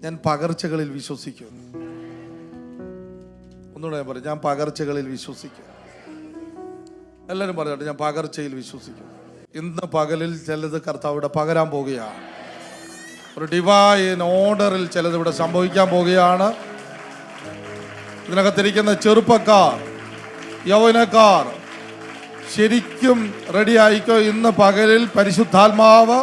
ഞാൻ പകർച്ചകളിൽ വിശ്വസിക്കും. ഒന്നുകൂടെ ഞാൻ പറയും, ഞാൻ പകർച്ചകളിൽ വിശ്വസിക്കും. എല്ലാവരും പറഞ്ഞോട്ടെ, ഞാൻ പകർച്ചയിൽ വിശ്വസിക്കും. ഇന്ന് പകലിൽ ചിലത് കർത്താവിടെ പകരാൻ പോവുകയാണ്. ഒരു ഡിവൈൻ ഓർഡറിൽ ചിലത് ഇവിടെ സംഭവിക്കാൻ പോവുകയാണ്. ഇതിനകത്തിരിക്കുന്ന ചെറുപ്പക്കാർ, യൗവനക്കാർ ശരിക്കും റെഡി ആയിക്കോ. ഇന്ന് പകലിൽ പരിശുദ്ധാത്മാവ്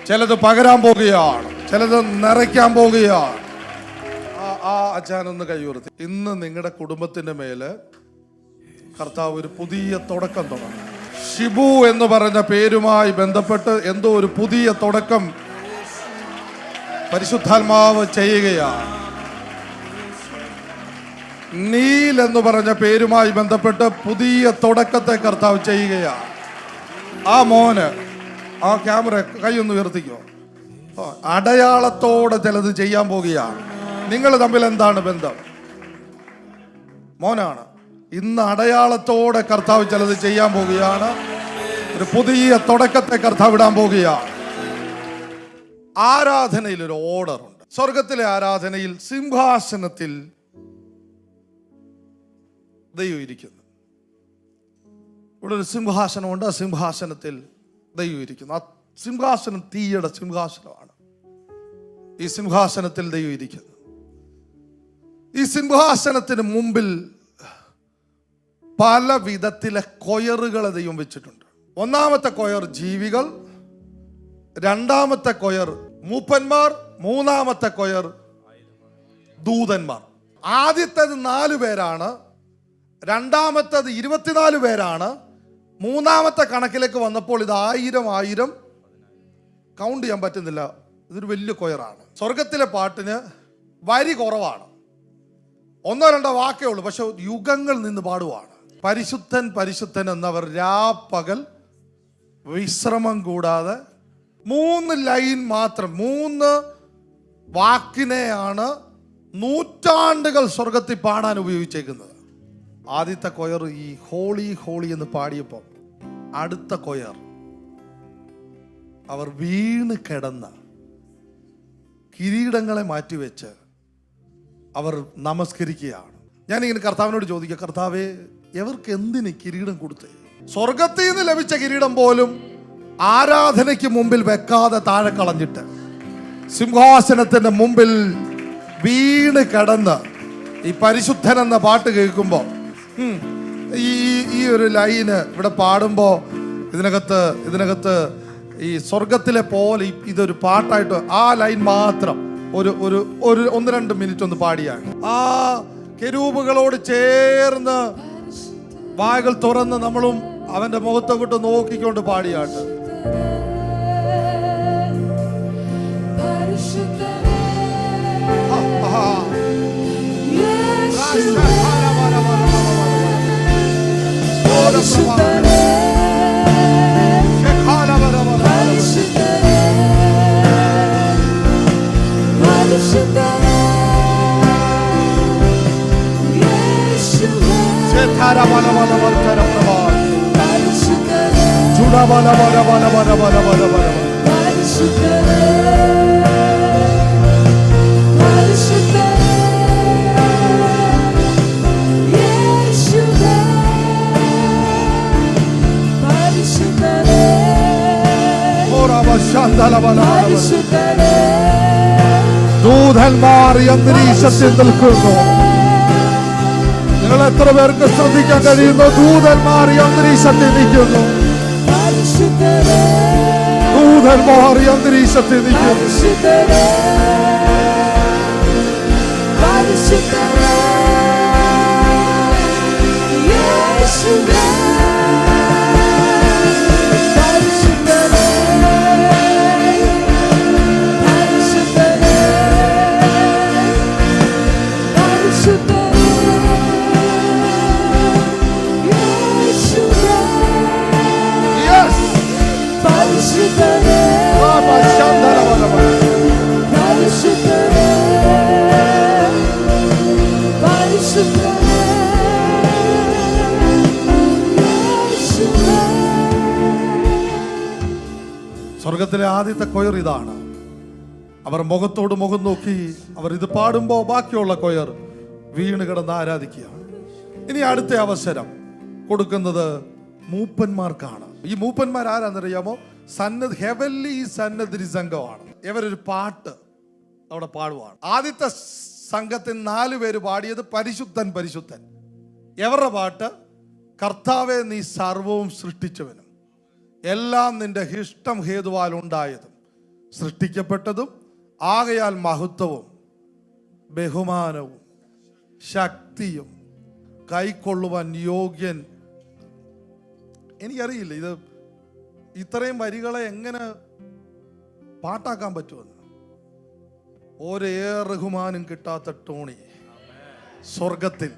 ചിലത് പകരാൻ പോവുകയാണ്, ചിലത് നിറയ്ക്കാൻ പോവുകയാണ്. അച്ഛനൊന്ന് കൈ ഉയർത്തി. ഇന്ന് നിങ്ങളുടെ കുടുംബത്തിന്റെ മേല് കർത്താവ് ഒരു പുതിയ തുടക്കം തുടങ്ങും. ഷിബു എന്ന് പറഞ്ഞ പേരുമായി ബന്ധപ്പെട്ട് എന്തോ ഒരു പുതിയ തുടക്കം പരിശുദ്ധാത്മാവ് ചെയ്യുകയാണ്. നീൽ എന്ന് പറഞ്ഞ പേരുമായി ബന്ധപ്പെട്ട് പുതിയ തുടക്കത്തെ കർത്താവ് ചെയ്യുകയാണ്. ആ മോന്, ആ ക്യാമറ കൈ ഒന്ന് ഉയർത്തിക്കോ. അടയാളത്തോടെ ചിലത് ചെയ്യാൻ പോവുകയാണ്. നിങ്ങൾ തമ്മിൽ എന്താണ് ബന്ധം? മോനാണ്. ഇന്ന് അടയാളത്തോടെ കർത്താവ് ചിലത് ചെയ്യാൻ പോവുകയാണ്. ഒരു പുതിയ തുടക്കത്തെ കർത്താവ് ഇടാൻ പോവുകയാണ്. ആരാധനയിൽ ഒരു ഓർഡർ ഉണ്ട്. സ്വർഗത്തിലെ ആരാധനയിൽ സിംഹാസനത്തിൽ ദൈവം ഇരിക്കുന്നു. ഇവിടെ ഒരു സിംഹാസനമുണ്ട്. ആ സിംഹാസനത്തിൽ ദൈവം ഇരിക്കുന്നു. ആ സിംഹാസനം തീയുടെ സിംഹാസനമാണ്. ഈ സിംഹാസനത്തിൽ ദൈവം ഇരിക്കുന്നു. ഈ സിംഹാസനത്തിന് മുമ്പിൽ പല വിധത്തിലെ കൊയറുകളെ ദൈവം വെച്ചിട്ടുണ്ട്. ഒന്നാമത്തെ കൊയർ ജീവികൾ, രണ്ടാമത്തെ കൊയർ മൂപ്പന്മാർ, മൂന്നാമത്തെ കൊയർ ദൂതന്മാർ. ആദ്യത്തേത് 4 പേരാണ്, രണ്ടാമത്തേത് 24 പേരാണ്, മൂന്നാമത്തെ കണക്കിലേക്ക് വന്നപ്പോൾ ഇത് 1000 കൗണ്ട് ചെയ്യാൻ പറ്റുന്നില്ല. ഇതൊരു വലിയ കൊയറാണ്. സ്വർഗത്തിലെ പാട്ടിന് വരി കുറവാണ്, 1-2 വാക്കേ ഉള്ളൂ, പക്ഷെ യുഗങ്ങൾ നിന്ന് പാടുവാണ്. പരിശുദ്ധൻ പരിശുദ്ധൻ എന്നവർ രാപ്പകൽ വിശ്രമം കൂടാതെ 3 ലൈൻ മാത്രം, 3 വാക്കിനെയാണ് നൂറ്റാണ്ടുകൾ സ്വർഗത്തിൽ പാടാൻ ഉപയോഗിച്ചേക്കുന്നത്. ആദ്യത്തെ കൊയർ ഈ ഹോളി ഹോളി എന്ന് പാടിയപ്പോൾ അടുത്ത കൊയർ അവർ വീണ് കിടന്ന കിരീടങ്ങളെ മാറ്റിവെച്ച് അവർ നമസ്കരിക്കുകയാണ്. ഞാനിങ്ങനെ കർത്താവിനോട് ചോദിക്കുക, കർത്താവേ, എവർക്ക് എന്തിന് കിരീടം കൊടുത്തേ? സ്വർഗത്തിൽ നിന്ന് ലഭിച്ച കിരീടം പോലും ആരാധനയ്ക്ക് മുമ്പിൽ വെക്കാതെ താഴെ കളഞ്ഞിട്ട് സിംഹാസനത്തിന്റെ മുമ്പിൽ വീണ് കിടന്ന് ഈ പരിശുദ്ധൻ എന്ന പാട്ട് കേൾക്കുമ്പോൾ ഈ ഒരു ലൈന് ഇവിടെ പാടുമ്പോൾ ഇതിനകത്ത് ഈ സ്വർഗത്തിലെ പോലെ ഇതൊരു പാട്ടായിട്ട് ആ ലൈൻ മാത്രം ഒരു 1-2 മിനിറ്റ് ഒന്ന് പാടിയാണ്. ആ കെരൂബുകളോട് ചേർന്ന് വായകൾ തുറന്ന് നമ്മളും അവന്റെ മുഖത്തോട്ട് നോക്കിക്കൊണ്ട് പാടിയാട്ട്. ദൂതന്മാർ അന്തരീക്ഷത്തിൽ നിൽക്കുന്നു. നിങ്ങൾ എത്ര പേർക്ക് ശ്രദ്ധിക്കാൻ കഴിയുന്നു? ദൂതന്മാർ അന്തരീക്ഷത്തിൽ നിൽക്കുന്നു. ദൂതന്മാർ അന്തരീക്ഷത്തിൽ നിൽക്കുന്നു. അതിലെ ആദ്യത്തെ കൊയർ ഇതാണ്. അവർ മുഖത്തോട് മുഖം നോക്കി അവർ ഇത് പാടുമ്പോൾ ബാക്കിയുള്ള കൊയർ വീണ് കിടന്ന് ആരാധിക്കുകയാണ്. ഇനി അടുത്ത അവസരം കൊടുക്കുന്നത് മൂപ്പന്മാർക്കാണ്. ഈ മൂപ്പന്മാർ ആരാന്നറിയാമോ? ഹെവൻലി സന്നദ്ധി സംഘമാണ്. ഇവരൊരു പാട്ട് അവിടെ പാടുവാണ്. ആദ്യത്തെ സംഘത്തിൽ 4 പേര് പാടിയത് പരിശുദ്ധൻ പരിശുദ്ധൻ. എവരുടെ പാട്ട്? കർത്താവെ നീ സർവവും സൃഷ്ടിച്ചവനും എല്ലാം നിന്റെ ഇഷ്ടം ഹേതുവാൽ ഉണ്ടായതും സൃഷ്ടിക്കപ്പെട്ടതും ആകയാൽ മഹത്വവും ബഹുമാനവും ശക്തിയും കൈക്കൊള്ളുവാൻ യോഗ്യൻ. എനിക്കറിയില്ല ഇത് ഇത്രയും വരികളെ എങ്ങനെ പാട്ടാക്കാൻ പറ്റുമെന്ന്. റഹ്മാനും കിട്ടാത്ത ടോണി സ്വർഗത്തിൽ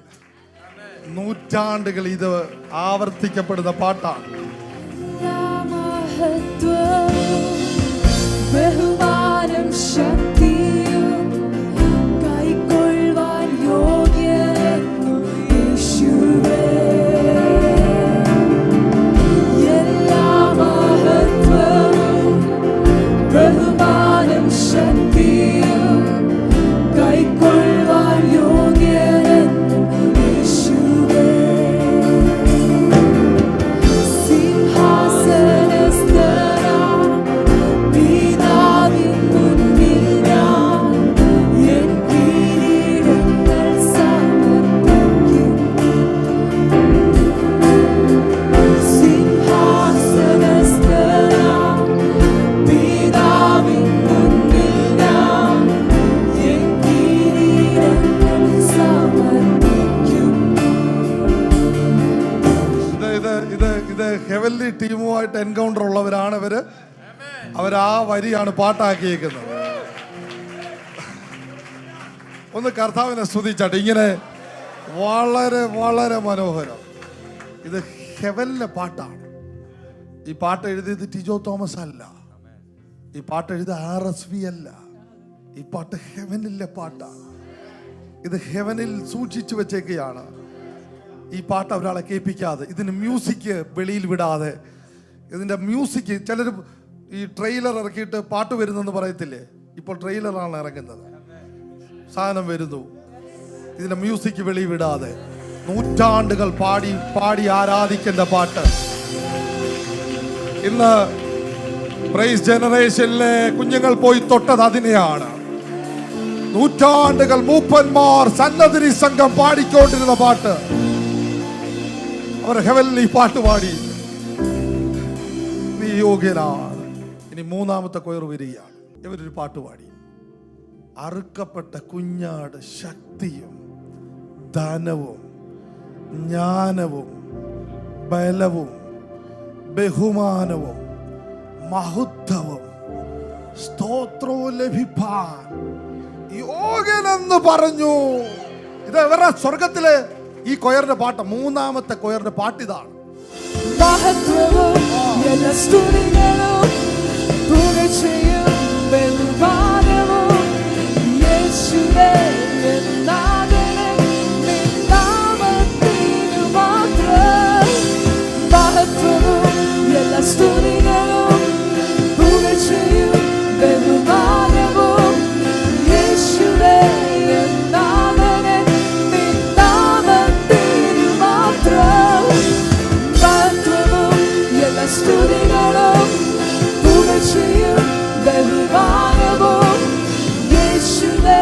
നൂറ്റാണ്ടുകൾ ഇത് ആവർത്തിക്കപ്പെടുന്ന പാട്ടാണ്. ബഹുമാനം ശക്തിയും കൈക്കൊള്ളുവാൻ യോഗ്യൻ യേശുവേ. എല്ലാ മഹത്വവും ബഹുമാനം ശക്തിയും കൈക്കൊള്ളുവാൻ യോഗ്യൻ യേശുവേ. ഹെവൻലി ടീമുമായിട്ട് എൻകൗണ്ടർ ഉള്ളവരാണ് ഇവര്. അവരാ വരിയാണ് പാട്ടാക്കിയേക്കുന്നത്. ഒന്ന് കർത്താവിനെ സ്തുതിച്ചാട്ടെ. ഇങ്ങനെ വളരെ വളരെ മനോഹരം. ഇത് ഹെവനിലെ പാട്ടാണ്. ഈ പാട്ട് എഴുതിയത് ടിജോ തോമസ് അല്ല. ഈ പാട്ട് എഴുതിയത് RSV അല്ല. ഈ പാട്ട് ഹെവനിലെ പാട്ടാണ്. ഇത് ഹെവനിൽ സൂക്ഷിച്ചു വെച്ചേക്കുകയാണ്. ഈ പാട്ട് ഒരാളെ കേൾപ്പിക്കാതെ, ഇതിന് മ്യൂസിക് വെളിയിൽ വിടാതെ, ഇതിൻ്റെ മ്യൂസിക് ചിലർ ഈ ട്രെയിലർ ഇറക്കിയിട്ട് പാട്ട് വരുന്നെന്ന് പറയത്തില്ലേ? ഇപ്പോൾ ട്രെയിലറാണ് ഇറങ്ങുന്നത്. സാധനം വരുന്നു, ഇതിൻ്റെ മ്യൂസിക് വെളിയിൽ വിടാതെ നൂറ്റാണ്ടുകൾ പാടി പാടി ആരാധിക്കേണ്ട പാട്ട്. ഇന്ന് പ്രൈസ് ജനറേഷനിലെ കുഞ്ഞുങ്ങൾ പോയി തൊട്ടത് അതിനെയാണ്. നൂറ്റാണ്ടുകൾ മൂപ്പന്മാർ സന്നദ്ധി സംഘം പാടിക്കൊണ്ടിരുന്ന പാട്ട്. അവർ ഹെവൻലി പാട്ട് പാടി. നീ യോഗ്യനാണ്. ഇനി മൂന്നാമത്തെ കൊയർ വരികയാണ്. ഇവരൊരു പാട്ട് പാടി. അറുക്കപ്പെട്ട കുഞ്ഞാട് ശക്തിയും ധനവും ജ്ഞാനവും ബലവും ബഹുമാനവും മഹത്വവും സ്തോത്രവും ലഭിപ്പാൻ യോഗ്യനെന്ന് പറഞ്ഞു. ഇത് ഇവരുടെ സ്വർഗത്തിലെ ഈ കൊയറിന്റെ പാട്ട്. മൂന്നാമത്തെ കൊയറിന്റെ പാട്ട് ഇതാണ്. മഹത്വവും എല്ലാ സ്തുതികളും പുകഴ്ചയും ബഹുമാനവും യേശുവേ എന്നാകണേ നിൻ നാമത്തിനു മാത്രം. മഹത്വവും എല്ലാ സ്തുതികളും പുകഴ്ചയും ബഹുമാനവും യേശുവേ എന്നാകണേ നിൻ നാമത്തിനു മാത്രം. മഹത്വവും എല്ലാ സ്തുതികളും പുകഴ്ചയും ബഹുമാനവും യേശുവേ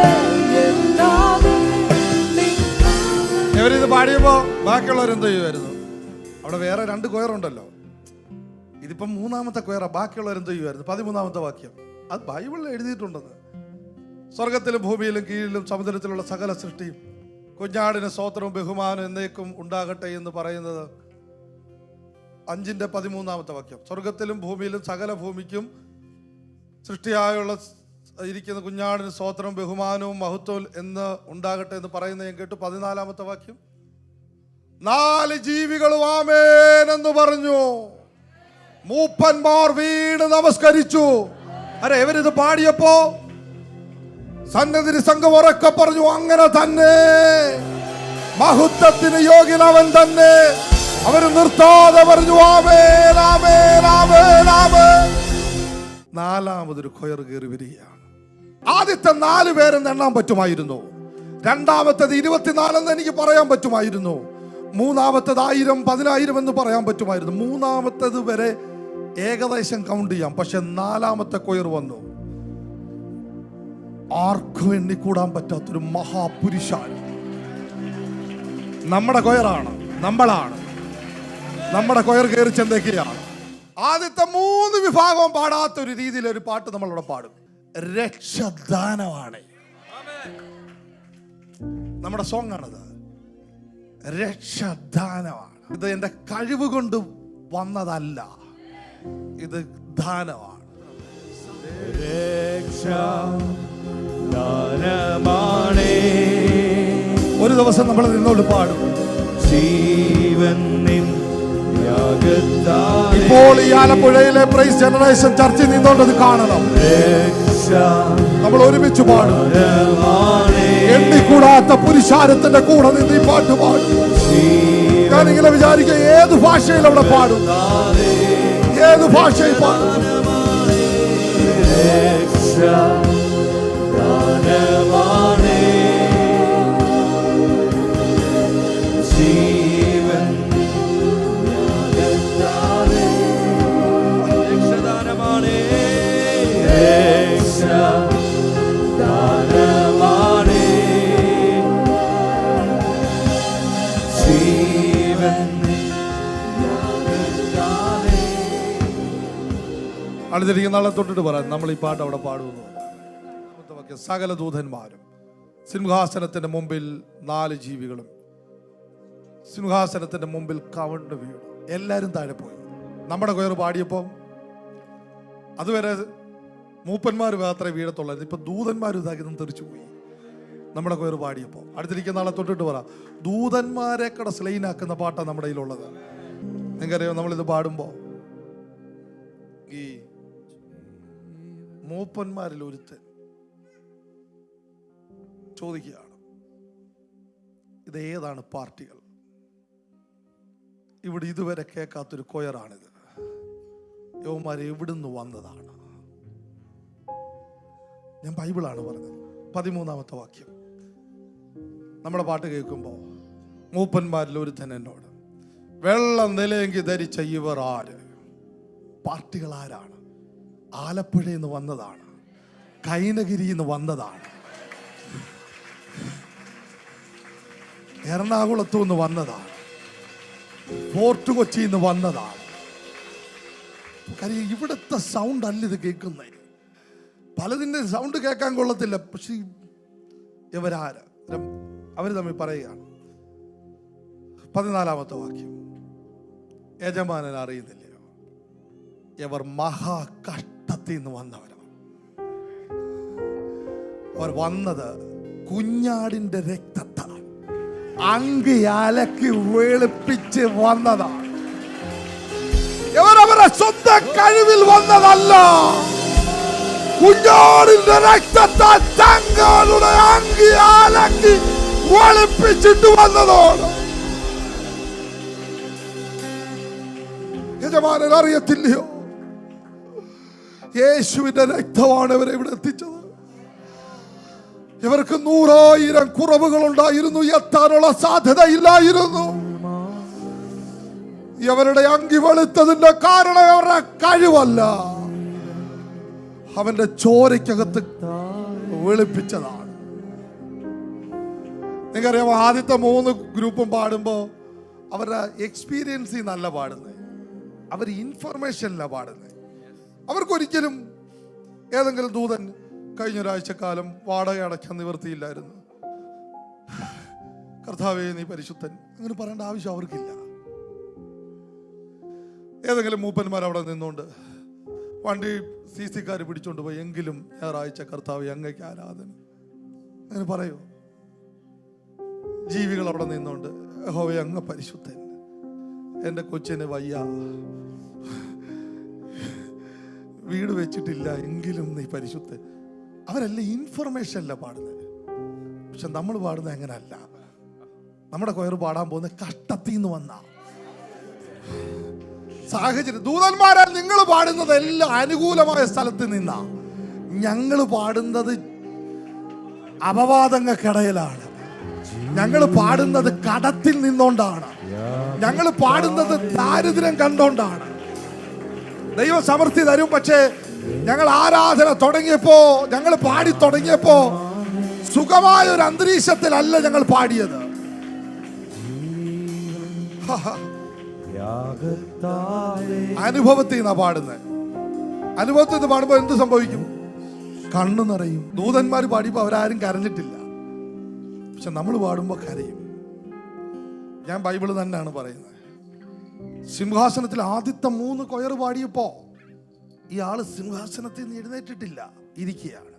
എന്നാകണേ നിൻ. ഇവരിത് പാടിയപ്പോ ബാക്കിയുള്ളവരെന്തോ ചെയ്യുമായിരുന്നു? അവിടെ വേറെ 2 കൊയറുണ്ടല്ലോ. ഇതിപ്പം മൂന്നാമത്തെ കൊയറാ. ബാക്കിയുള്ളവരെന്തോ ചെയ്യുമായിരുന്നു? 13ാമത്തെ വാക്യം. അത് ബൈബിളിൽ എഴുതിയിട്ടുണ്ടെന്ന്. സ്വർഗത്തിലും ഭൂമിയിലും കീഴിലും സമുദ്രത്തിലുള്ള സകല സൃഷ്ടിയും കുഞ്ഞാടിന് സ്തോത്രവും ബഹുമാനം എന്നേക്കും ഉണ്ടാകട്ടെ എന്ന് പറയുന്നത് 5:13 വാക്യം. സ്വർഗത്തിലും ഭൂമിയിലും സകല ഭൂമിക്കും സൃഷ്ടിയായുള്ള ഇരിക്കുന്ന കുഞ്ഞാടിന് സ്തോത്രവും ബഹുമാനവും മഹത്വവും എന്ന് ഉണ്ടാകട്ടെ എന്ന് പറയുന്നത് ഞാൻ കേട്ടു. 14ാമത്തെ വാക്യം. 4 ജീവികളും ആമേൻ എന്ന് പറഞ്ഞു. മൂപ്പന്മാർ വീണ് നമസ്കരിച്ചു. ഇവരിത് പാടിയപ്പോ സന്നദ്ധി സംഘം ഉറക്കെ പറഞ്ഞു, അങ്ങനെ തന്നെ, മഹത്വത്തിന് യോഗ്യനവൻ തന്നെ. അവര് നിർത്താതെ പറഞ്ഞു ആമേൻ ആമേൻ ആമേൻ ആമേൻ. നാലാമതൊരു കൊയർ കയറി വരികയാണ്. ആദ്യത്തെ 4 പേരെന്ന് എണ്ണാൻ പറ്റുമായിരുന്നു. രണ്ടാമത്തേത് 24 എന്ന് എനിക്ക് പറയാൻ പറ്റുമായിരുന്നു. മൂന്നാമത്തേത് 1000, 10,000 എന്ന് പറയാൻ പറ്റുമായിരുന്നു. മൂന്നാമത്തേത് വരെ ഏകദേശം കൗണ്ട് ചെയ്യാം. പക്ഷെ 4-ാമത്തെ കൊയർ വന്നു. ആർക്കും എണ്ണിക്കൂടാൻ പറ്റാത്തൊരു മഹാപുരുഷൻ. നമ്മുടെ കൊയറാണ്, നമ്മളാണ്. നമ്മുടെ കൊയർ കയറി ചെന്തൊക്കെയാണ്. ആദ്യത്തെ 3 വിഭാഗവും പാടാത്ത ഒരു രീതിയിൽ ഒരു പാട്ട് നമ്മളിവിടെ പാടും. രക്ഷദാനമാണ് നമ്മുടെ സോങ് ആണത്. രക്ഷദാനമാണ്. ഇത് എൻ്റെ കഴിവ് കൊണ്ട് വന്നതല്ല, ഇത് ദാനമാണ്. ഒരു ദിവസം നമ്മൾ നിന്നോട് പാടും. ജീവൻ ഇപ്പോൾ ഈ ആലപ്പുഴയിലെ പ്രൈസ് ജനറേഷൻ ചർച്ചിൽ നിന്നോണ്ടത് കാണണം. നമ്മൾ ഒരുമിച്ച് പാടും. എണ്ണിക്കൂടാത്ത പുരുഷാരത്തിന്റെ കൂടെ നിന്ന് ഈ പാട്ട് പാടും. ഞാനിങ്ങനെ വിചാരിക്കുക, ഏത് ഭാഷയിൽ അവിടെ പാടും, ഏത് ഭാഷയിൽ പാടും. അടുത്തിരിക്കുന്ന ആളെ തൊട്ടിട്ട് പറയാം, നമ്മൾ ഈ പാട്ട് അവിടെ പാടുമെന്ന്. സകല ദൂതന്മാരും സിംഹാസനത്തിന്റെ മുമ്പിൽ 4 ജീവികളും സിംഹാസനത്തിന്റെ മുമ്പിൽ കവണ്ട് വീണു. എല്ലാരും താഴെ പോയി. നമ്മുടെ കൊയർ പാടിയപ്പോൾ അതുവരെ മൂപ്പന്മാർ മാത്രമേ വീഴത്തുള്ളായിരുന്നു. ഇപ്പൊ ദൂതന്മാരും ഇതാക്കി തെറിച്ചു പോയി. നമ്മുടെ കൊയർ പാടിയപ്പോൾ അടുത്തിരിക്കുന്ന ആളെ തൊട്ടിട്ട് പറ, ദൂതന്മാരെ കട സ്ലൈനാക്കുന്ന പാട്ടാണ് നമ്മുടെ കയ്യിലുള്ളത്. നിങ്ങൾക്കറിയാം, നമ്മളിത് പാടുമ്പോൾ ഈ മൂപ്പന്മാരിൽ ഒരുത്തൻ ചോദിക്കുകയാണ്, ഇത് ഏതാണ് പാർട്ടികൾ? ഇവിടെ ഇതുവരെ കേൾക്കാത്തൊരു കൊയറാണിത്. യവന്മാർ എവിടുന്ന് വന്നതാണ്? ഞാൻ ബൈബിളാണ് പറഞ്ഞത്. 13-ാമത്തെ വാക്യം. നമ്മുടെ പാട്ട് കേൾക്കുമ്പോൾ മൂപ്പന്മാരിൽ ഒരുത്തൻ എന്നോട്, വെള്ള നിലയെങ്കിൽ ധരിച്ച ഇവർ ആര്? പാർട്ടികൾ ആരാണ്? ആലപ്പുഴയിൽ നിന്ന് വന്നതാണ്, കൈനഗിരിയിൽ നിന്ന് വന്നതാണ്, എറണാകുളത്തു നിന്ന് വന്നതാണ്, ഫോർട്ട് കൊച്ചിയിൽ നിന്ന് വന്നതാണ്. കാര്യം ഇവിടുത്തെ സൗണ്ട് അല്ല ഇത് കേൾക്കുന്നത്. പലതിൻ്റെ സൗണ്ട് കേൾക്കാൻ കൊള്ളത്തില്ല. പക്ഷെ ഇവരാര്? അവർ തമ്മിൽ പറയുകയാണ്. 14-ാമത്തെ വാക്യം. യജമാനൻ അറിയുന്നില്ലയോ, ഇവർ മഹാകഷ്ടത്തിൽ നിന്ന് വന്നവരാണ്. അവർ വന്നത് കുഞ്ഞാടിന്റെ രക്തത്താൽ അങ്കി അലക്കി വെളുപ്പിച്ച് വന്നതാണ്. ഇവർ അവരുടെ സ്വന്തം കഴിവിൽ വന്നതല്ല, കുഞ്ഞാടിന്റെ രക്തത്താൽ തങ്ങളുടെ അങ്കി അലക്കി വെളുപ്പിച്ചിട്ട് വന്നതാണ്. യജമാനൻ അറിയത്തില്ലയോ, യേശുവിന്റെ രക്തമാണ് ഇവരെ ഇവിടെ എത്തിച്ചത്. ഇവർക്ക് 100,000 കുറവുകൾ ഉണ്ടായിരുന്നു, എത്താനുള്ള സാധ്യതയില്ലായിരുന്നു. ഇവരുടെ അങ്കി വെളുത്തതിന്റെ കാരണം അവരുടെ കഴിവല്ല, അവന്റെ ചോരയ്ക്കകത്ത് വെളുപ്പിച്ചതാണ്. നിങ്ങൾക്കറിയാമോ, ആദ്യത്തെ 3 ഗ്രൂപ്പും പാടുമ്പോ അവരുടെ എക്സ്പീരിയൻസിൽ നല്ല പാടുന്നത്, അവർ ഇൻഫർമേഷനില്ല പാടുന്നത്. അവർക്കൊരിക്കലും ഏതെങ്കിലും ദൂതൻ കഴിഞ്ഞൊരാഴ്ചക്കാലം വാടക അടയ്ക്കാൻ നിവൃത്തിയില്ലായിരുന്നു, കർത്താവേ നീ പരിശുദ്ധൻ, അങ്ങനെ പറയേണ്ട ആവശ്യം അവർക്കില്ല. ഏതെങ്കിലും മൂപ്പന്മാർ അവിടെ നിന്നുകൊണ്ട് വണ്ടി CC-ക്കാർ പിടിച്ചോണ്ട് പോയി, എങ്കിലും ഞായറാഴ്ച കർത്താവേ അങ്ങയ്ക്ക് ആരാധന, അങ്ങനെ പറയൂ. ജീവികൾ അവിടെ നിന്നുകൊണ്ട് യഹോവേ അങ്ങ് പരിശുദ്ധൻ, എൻ്റെ കൊച്ചിന് വയ്യ, വീട് വെച്ചിട്ടില്ല, എങ്കിലും നീ പരിശുദ്ധൻ. അവരല്ല ഇൻഫർമേഷൻ അല്ല പാടുന്നത്. പക്ഷെ നമ്മൾ പാടുന്നത് എങ്ങനെയല്ല. നമ്മുടെ കൊയർ പാടാൻ പോകുന്ന കഷ്ടത്തിൽ നിന്ന് വന്ന സാഹചര്യം. ദൂതന്മാരാൽ നിങ്ങൾ പാടുന്നത് എല്ലാം അനുകൂലമായ സ്ഥലത്ത് നിന്നാ. ഞങ്ങൾ പാടുന്നത് അപവാദങ്ങൾക്കിടയിലാണ്. ഞങ്ങൾ പാടുന്നത് കടത്തിൽ നിന്നോണ്ടാണ്. ഞങ്ങൾ പാടുന്നത് ദാരിദ്ര്യം കണ്ടോണ്ടാണ്. ദൈവം സമൃദ്ധി തരും. പക്ഷേ ഞങ്ങൾ ആരാധന തുടങ്ങിയപ്പോ, ഞങ്ങൾ പാടി തുടങ്ങിയപ്പോ സുഖമായ ഒരു അന്തരീക്ഷത്തിലല്ല ഞങ്ങൾ പാടിയത്. അനുഭവത്തിൽ നിന്നാ പാടുന്നത്. അനുഭവത്തിൽ നിന്ന് പാടുമ്പോ എന്ത് സംഭവിക്കും? കണ്ണു നിറയും. ദൂതന്മാർ പാടിയപ്പോ അവരാരും കരഞ്ഞിട്ടില്ല. പക്ഷെ നമ്മൾ പാടുമ്പോ കരയും. ഞാൻ ബൈബിള് തന്നെയാണ് പറയുന്നത്. സിംഹാസനത്തിൽ ആദ്യത്തെ 3 കൊയർ പാടിയപ്പോ ഇയാള് സിംഹാസനത്തിൽ നിന്ന് എഴുന്നേറ്റിട്ടില്ല, ഇരിക്കുകയാണ്.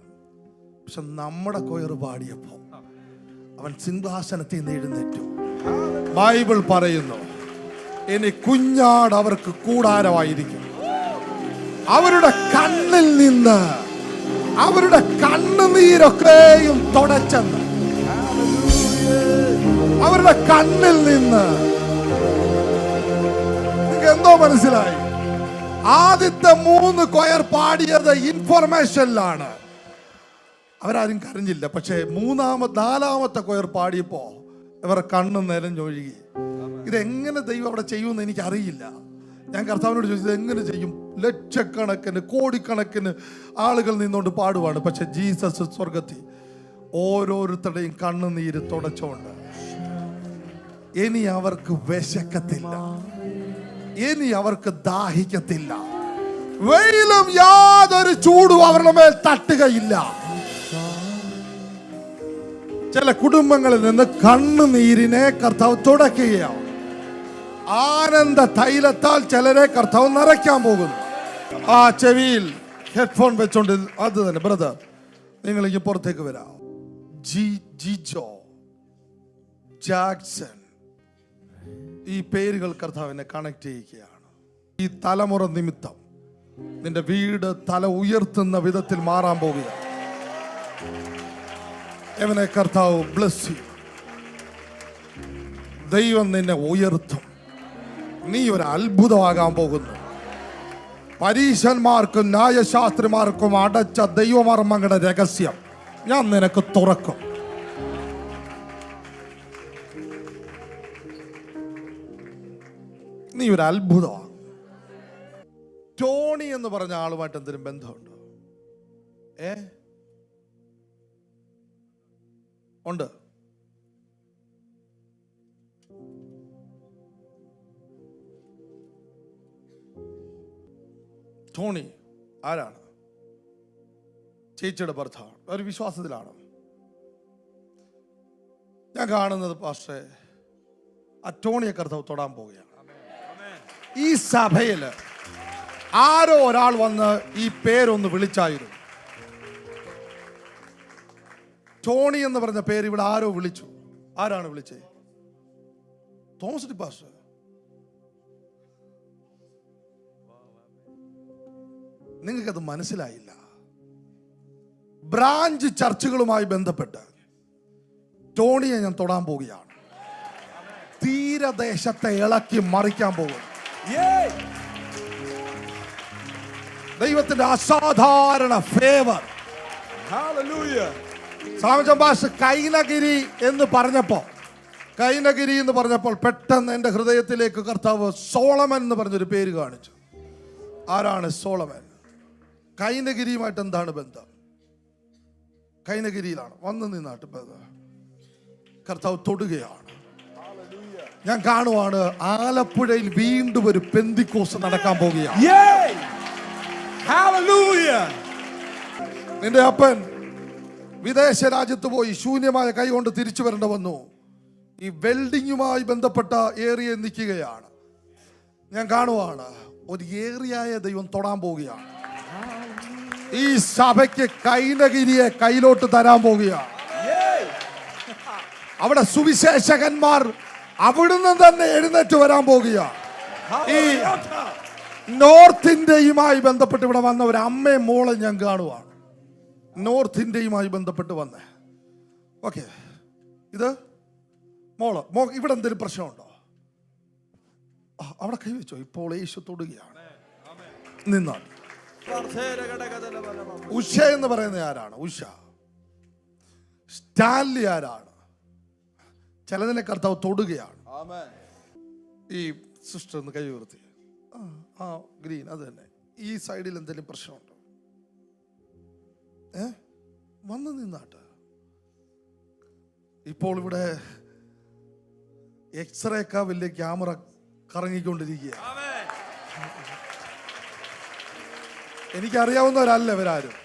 പക്ഷെ നമ്മുടെ കൊയർ പാടിയപ്പോ അവൻ സിംഹാസനത്തിൽ നിന്ന് എഴുന്നേറ്റു. ബൈബിൾ പറയുന്നു, ഇനി കുഞ്ഞാട് അവർക്ക് കൂടാരമായിരിക്കും. അവരുടെ കണ്ണിൽ നിന്ന് അവരുടെ കണ്ണുനീരൊക്കെയും തുടച്ചെന്ന്. അവരുടെ കണ്ണിൽ നിന്ന്. നിങ്ങൾക്ക് എന്തോ മനസ്സിലായി? ആദ്യത്തെ 3 കൊയർ പാടിയത് ഇൻഫർമേഷനിലാണ്. അവരാരും കരഞ്ഞില്ല. പക്ഷേ 4ാമത്തെ കൊയർ പാടിയപ്പോ ഇവരുടെ കണ്ണ് നിറഞ്ഞൊഴുകി. ഇതെങ്ങനെ ദൈവം അവിടെ ചെയ്യുമെന്ന് എനിക്കറിയില്ല. ഞാൻ കർത്താവിനോട് ചോദിച്ചത് എങ്ങനെ ചെയ്യും? ലക്ഷക്കണക്കിന് കോടിക്കണക്കിന് ആളുകൾ നിന്നുകൊണ്ട് പാടുവാണ്. പക്ഷെ ജീസസ് സ്വർഗത്തിൽ ഓരോരുത്തരുടെയും കണ്ണുനീര് തുടച്ചുകൊണ്ട് ഇനി അവർക്ക് വിശക്കത്തില്ല, ഇനി അവർക്ക് ദാഹിക്കത്തില്ല, വെയിലും യാതൊരു ചൂടും അവരുടെ മേൽ തട്ടുകയില്ല. ചില കുടുംബങ്ങളിൽ നിന്ന് കണ്ണുനീരിനെ കർത്താവ് തുടയ്ക്കുകയാണ്. ആനന്ദ തൈലത്താൽ ചിലരെ കർത്താവ് നിറയ്ക്കാൻ പോകുന്നു. ആ ചെവിയിൽ ഹെഡ്ഫോൺ വെച്ചോണ്ട് അത് തന്നെ ബ്രദർ, നിങ്ങളിക്ക് പുറത്തേക്ക് വരാം. ജിജോ, ജാക്സൺ, ഈ പേരുകൾ കർത്താവിനെ കണക്ട് ചെയ്യുകയാണ്. ഈ തലമുറ നിമിത്തം നിന്റെ വീട് തല ഉയർത്തുന്ന വിധത്തിൽ മാറാൻ പോകുക. അവനെ കർത്താവ് ബ്ലസ് ചെയ്യും. ദൈവം നിന്നെ ഉയർത്തും. നീ ഒരു അത്ഭുതമാകാൻ പോകുന്നു. പരീശന്മാർക്കും ന്യായശാസ്ത്രിമാർക്കും അടച്ച ദൈവമർമ്മങ്ങളുടെ രഹസ്യം ഞാൻ നിനക്ക് തുറക്കും. നീ ഒരു അത്ഭുതമാണ്. ടോണി എന്ന് പറഞ്ഞ ആളുമായിട്ട് എന്തെങ്കിലും ബന്ധമുണ്ടോ? ഉണ്ട്. ടോണി ആരാണ്? ചേച്ചിയുടെ ഭർത്താവ്. ഒരു വിശ്വാസത്തിലാണ് ഞാൻ കാണുന്നത്. പക്ഷേ ആ ടോണിയെ കർത്താവ് തൊടാൻ പോവുകയാണ്. ഈ സഭയിൽ ആരോ ഒരാൾ വന്ന് ഈ പേരൊന്ന് വിളിച്ചായിരുന്നു. ടോണി എന്ന് പറഞ്ഞ പേര് ഇവിടെ ആരോ വിളിച്ചു. ആരാണ് വിളിച്ചത്? Thomas pastor. നിങ്ങൾക്കത് മനസ്സിലായില്ല. ബ്രാഞ്ച് ചർച്ചുകളുമായി ബന്ധപ്പെട്ട് ടോണിയെ ഞാൻ തൊടാൻ പോവുകയാണ്. തീരദേശത്തെ ഇളക്കി മറിക്കാൻ പോകും. ദൈവത്തിന്റെ അസാധാരണ ഫേവർ. സാമജൻ ഭാഷ കൈനഗിരി എന്ന് പറഞ്ഞപ്പോൾ പെട്ടെന്ന് എൻ്റെ ഹൃദയത്തിലേക്ക് കർത്താവ് സോളമൻ എന്ന് പറഞ്ഞൊരു പേര് കാണിച്ചു. ആരാണ് സോളമൻ? കൈനഗിരിയുമായിട്ട് എന്താണ് ബന്ധം? കൈനഗിരിയിലാണ് വന്ന് നിന്നാട്ട് കർത്താവ് തൊടുകയാണ്. ഞാൻ കാണുവാണ് ആലപ്പുഴയിൽ വീണ്ടും ഒരു പെന്തിക്കോസ് നടക്കാൻ പോകുകയാണ്. നിന്റെ അപ്പൻ വിദേശ രാജ്യത്ത് പോയി ശൂന്യമായ കൈ കൊണ്ട് തിരിച്ചു വരേണ്ട വന്നു. ഈ വെൽഡിങ്ങുമായി ബന്ധപ്പെട്ട ഏരിയ നിൽക്കുകയാണ്. ഞാൻ കാണുവാണ് ഒരു ഏറിയായ ദൈവം തൊടാൻ പോവുകയാണ്. ഈ സഭയ്ക്ക് കൈനഗിരിയെ കയ്യിലോട്ട് തരാൻ പോവുകയാണ്. അവിടെ സുവിശേഷകന്മാർ അവിടുന്ന് തന്നെ എഴുന്നേറ്റ് വരാൻ പോകുകയാണ്. ഈ നോർത്ത് ഇന്ത്യയുമായി ബന്ധപ്പെട്ട് ഇവിടെ വന്ന ഒരു അമ്മയും മോളെ ഞാൻ കാണുവാണ്. നോർത്ത് ഇന്ത്യയുമായി ബന്ധപ്പെട്ട് വന്നേ. ഓക്കെ, ഇത് മോള് ഇവിടെ എന്തെങ്കിലും പ്രശ്നമുണ്ടോ? അവിടെ കൈവച്ചോ. ഇപ്പോൾ യേശു തൊടുകയാണ്. നിന്നാൽ ഉഷ എന്ന് പറയുന്ന ആരാണ്? ഉഷ. സ്റ്റാൻലി ആരാണ്? ചിലതിനെ കർത്താവ് തൊടുകയാണ്. ഈ സിസ്റ്റർ ഒന്ന് കൈ ഉയർത്തി. ആ ഗ്രീൻ, അത് തന്നെ. ഈ സൈഡിൽ എന്തെങ്കിലും പ്രശ്നമുണ്ടോ? വന്ന് നിന്നാട്ട്. ഇപ്പോൾ ഇവിടെ എക്സ്റേക്കാ വലിയ ക്യാമറ കറങ്ങിക്കൊണ്ടിരിക്കുക. എനിക്കറിയാവുന്നവരല്ല ഇവരാരും,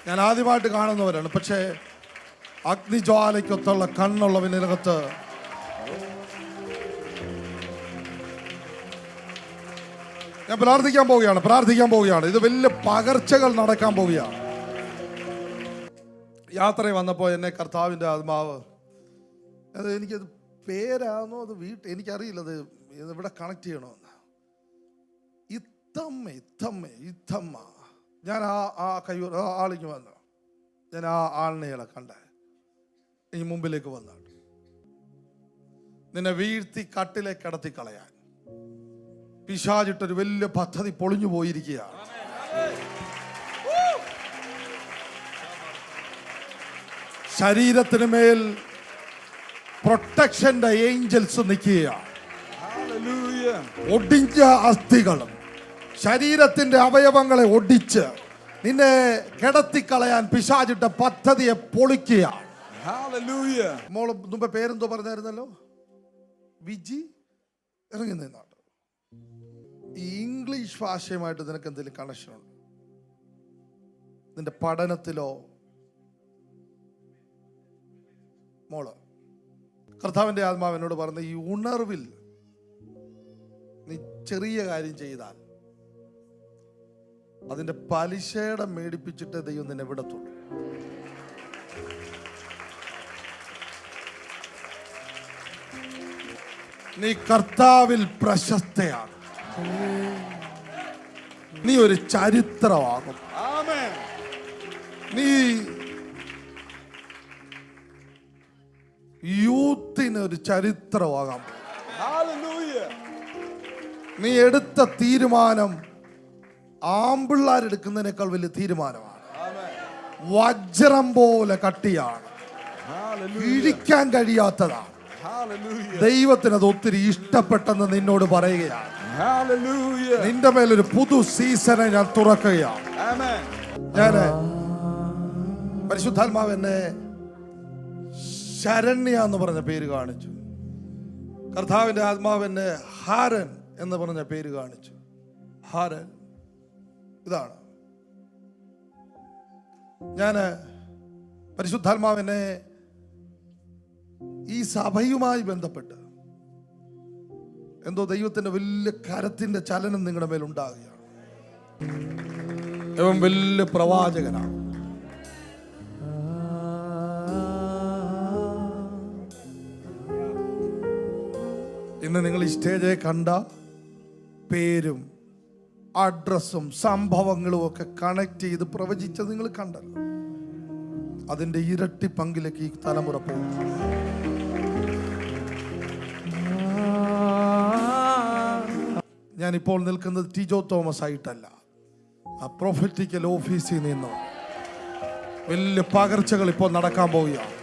ഞാൻ ആദ്യമായിട്ട് കാണുന്നവരാണ്. പക്ഷേ അഗ്നിജ്വാലയ്ക്കൊത്തുള്ള കണ്ണുള്ളവനകത്ത് ഞാൻ പ്രാർത്ഥിക്കാൻ പോവുകയാണ്. ഇത് വലിയ പകർച്ചകൾ നടക്കാൻ പോവുകയാണ്. യാത്രയിൽ വന്നപ്പോൾ എന്നെ കർത്താവിൻ്റെ ആത്മാവ്, അത് എനിക്കത് പേരാണോ അത് എനിക്കറിയില്ല, അത് ഇവിടെ കണക്ട് ചെയ്യണമെന്ന്. ഇത്തമ്മ ഞാൻ ആ കയ്യൂർ ആളിക്ക് വന്നു. ഞാൻ ആ ആളിനെയാണ് കണ്ടേ. ഈ മുമ്പിലേക്ക് വന്നാണ്. നിന്നെ വീഴ്ത്തി കട്ടിലേക്ക് കടത്തി കളയാൻ പിശാചിട്ടൊരു വലിയ പദ്ധതി പൊളിഞ്ഞു പോയിരിക്കുകയാണ്. ശരീരത്തിന് മേൽ പ്രൊട്ടക്ഷന്റെ ഏഞ്ചൽസ് നിൽക്കുകയാണ്. ഒടിഞ്ഞ അസ്ഥികളും ശരീരത്തിന്റെ അവയവങ്ങളെ ഒടിച്ച് നിന്നെ കിടത്തിക്കളയാൻ പിശാചിട്ട പദ്ധതിയെ പൊളിക്കുകയാണ്. മോള് മുമ്പ് പേരെന്തോ പറഞ്ഞായിരുന്നല്ലോ, വിജി. ഇറങ്ങി നിന്നാണ്. ഈ ഇംഗ്ലീഷ് ഭാഷയുമായിട്ട് നിനക്ക് എന്തെങ്കിലും കണക്ഷൻ ഉണ്ടോ? നിന്റെ പഠനത്തിലോ? മോള്, കർത്താവിന്റെ ആത്മാവ് എന്നോട് പറഞ്ഞ ഈ ഉണർവിൽ നീ ചെറിയ കാര്യം ചെയ്താൽ അതിന്റെ പലിശയുടെ മേടിപ്പിച്ചിട്ട് ദൈവം നിന്നെ വിടത്തുള്ളൂ. നീ കർത്താവിൽ പ്രശസ്തയാണ്. നീ ഒരു ചരിത്രമാകും. നീ യൂത്തിന് ഒരു ചരിത്രമാകാം. നീ എടുത്ത തീരുമാനം ആമ്പിള്ളാരെടുക്കുന്നതിനേക്കാൾ വലിയ തീരുമാനമാണ്. വജ്രം പോലെ കട്ടിയാണ്, ഇഴിക്കാൻ കഴിയാത്തതാണ്. ദൈവത്തിന് അത് ഒത്തിരി ഇഷ്ടപ്പെട്ടെന്ന് നിന്നോട് പറയുകയാണ്. നിന്റെ മേലൊരു പുതു സീസണെ ഞാൻ തുറക്കുകയാണ്. ഞാന് പരിശുദ്ധാത്മാവ് എന്നെ ശരണ്യ എന്ന് പറഞ്ഞ പേര് കാണിച്ചു. കർത്താവിന്റെ ആത്മാവ് എന്നെ ഹാരൻ എന്ന് പറഞ്ഞ പേര് കാണിച്ചു. ഹാരൻ ഇതാണ്. ഞാന് പരിശുദ്ധാത്മാവിനെ ഈ സഭയുമായി ബന്ധപ്പെട്ട് എന്തോ ദൈവത്തിന്റെ വലിയ കരത്തിന്റെ ചലനം നിങ്ങളുടെ മേൽ ഉണ്ടാകുകയാണ്. ഇവൻ വലിയ പ്രവാചകനാണ്. ഇന്ന് നിങ്ങൾ ഈ സ്റ്റേജെ കണ്ട പേരും അഡ്രസ്സും സംഭവങ്ങളും ഒക്കെ കണക്ട് ചെയ്ത് പ്രവചിച്ചത് നിങ്ങൾ കണ്ടല്ലോ. അതിന്റെ ഇരട്ടി പങ്കിലേക്ക് ഈ തലമുറ പോകും. ഞാനിപ്പോൾ നിൽക്കുന്നത് ടിജോ തോമസ് ആയിട്ടല്ല, ആ പ്രൊഫറ്റിക്കൽ ഓഫീസിൽ നിന്നോ. വലിയ പകർച്ചകൾ ഇപ്പോൾ നടക്കാൻ പോവുകയാണ്.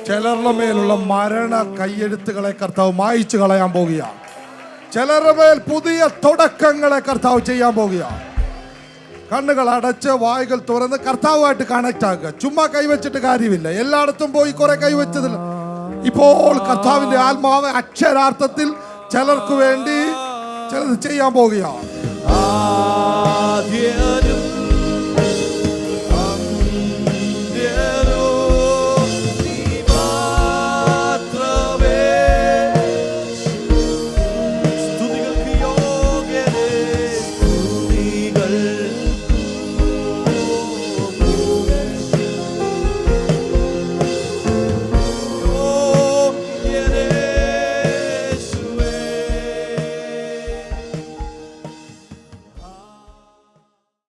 ചിലരുടെ മേലുള്ള മരണ കയ്യെഴുത്തുകളെ കർത്താവ് മായിച്ചു കളയാൻ പോവുകയാണ്. ചിലരുടെ മേൽ പുതിയ തുടക്കങ്ങളെ കർത്താവ് ചെയ്യാൻ പോവുകയാണ്. കണ്ണുകൾ അടച്ച് വായുകൾ തുറന്ന് കർത്താവുമായിട്ട് കണക്ട് ആക്കുക. ചുമ്മാ കൈവച്ചിട്ട് കാര്യമില്ല. എല്ലായിടത്തും പോയി കുറെ കൈവച്ചതില്ല. ഇപ്പോൾ കർത്താവിന്റെ ആത്മാവ് അക്ഷരാർത്ഥത്തിൽ ചിലർക്ക് വേണ്ടി ചിലത് ചെയ്യാൻ പോവുകയാണ്.